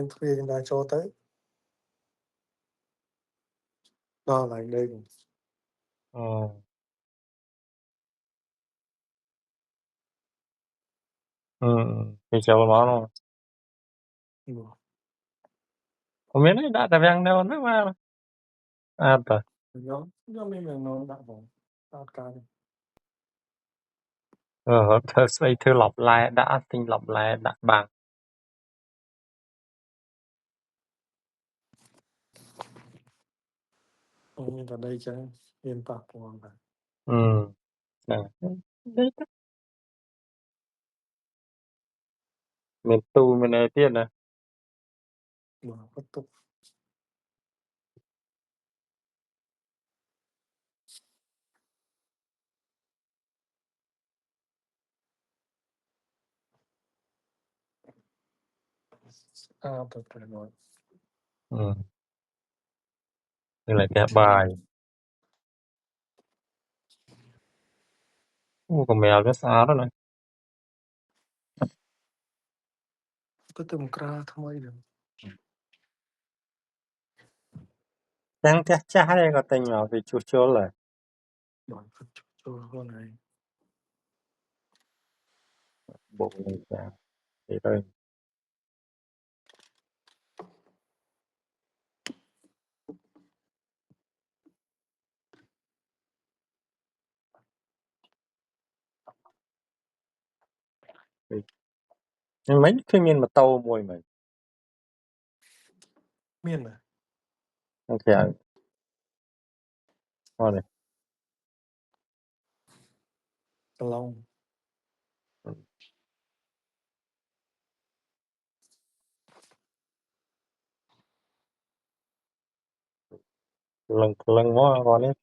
Em thuê người ta cho tới. Đó lại đây. Thìចូលមកនោះ Không biết đấy, đãតែវាំងនៅហ្នឹងបាទអត់ទៅ Nó mới là nó đã vào tao ca đi. ធ្វើស្អីធ្វើឡប់ឡែដាក់អត់ទិញឡប់ឡែដាក់បាំង Nhưng ở đây chứ yên bạc của bạn. ហ្នឹងនេះទៅមានទូមានអីទៀតណា Mà bắt tục. Tôi phải nói. នេះlạiផ្ទះបាយអូកមែលវាស្អាតណាស់ Có tầm cra thôi được. ទាំងផ្ទះចាស់ឯងក៏ទិញមកវាជួសជុលហើយ Đổi phật cho con này. បុកនេះចាទៅទៅហ្នឹងមិនឃើញមានម៉ូតូមួយមិន Miên à? ហ្នឹងក្រៅអត់ទេ Cái lòng. លឹងមកគាត់នេះ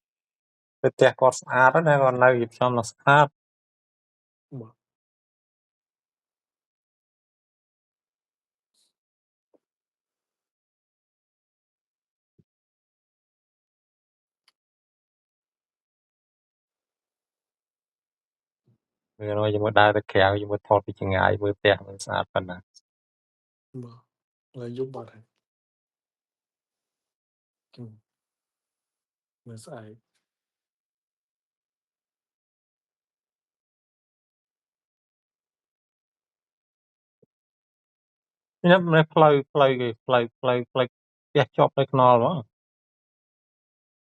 ទៅផ្ទះគាត់ស្អាតណាស់គាត់នៅរៀបចំស្អាត Mà វាnóiជាមួយដើរទៅក្រៅជាមួយថតពីចម្ងាយមើលផ្ទះมันស្អាតប៉ុណ្ណា mà là giúp bạn này. Mà sai. នេះមិនផ្លូវផ្ទះជាប់នៅខ្នល់ហ្មង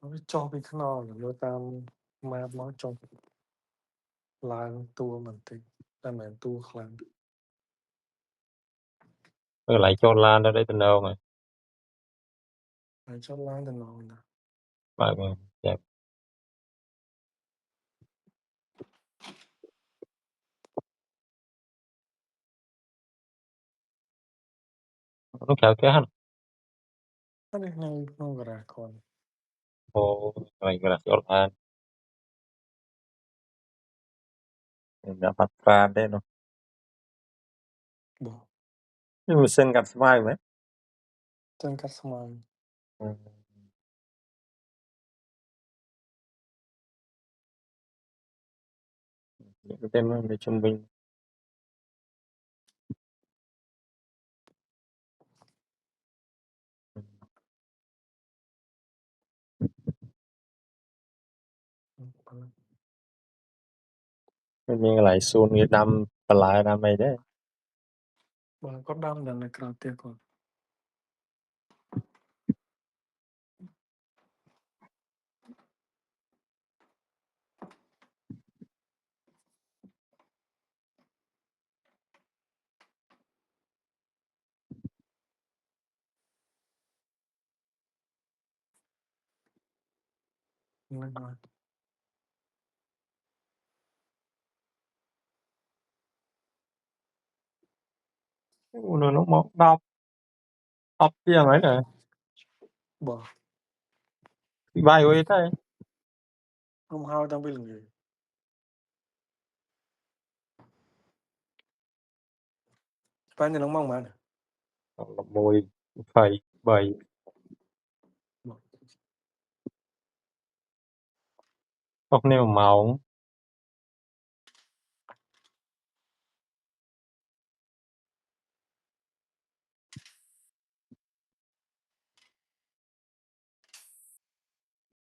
Nó cho cái kho là nó tam mà nó cho lan tua mình thì ta mình tua khăn. កន្លែងចូលឡានទៅđâyទៅនងហើយ Này cho lan thì nó nè. បើកមកចាំ nó kéo kéo hả Nó đi nó ra con. ồ này là chỗ là đã phát ra đây nó Bỏ. nhưng mà xin gặp smile mấy Tên cắt xong những cái tên nó để trung bình nhưng lại xuống cái đâm và lại đâm này đấy mà có đâm là cào tiền con. Nên nói. nó một đọc kia mấy này Bỏ. bài ấy thế Không hao tao biết là gì. Bạn thì nó mong mà. mùi phải bảy Bỏ. không nêu màu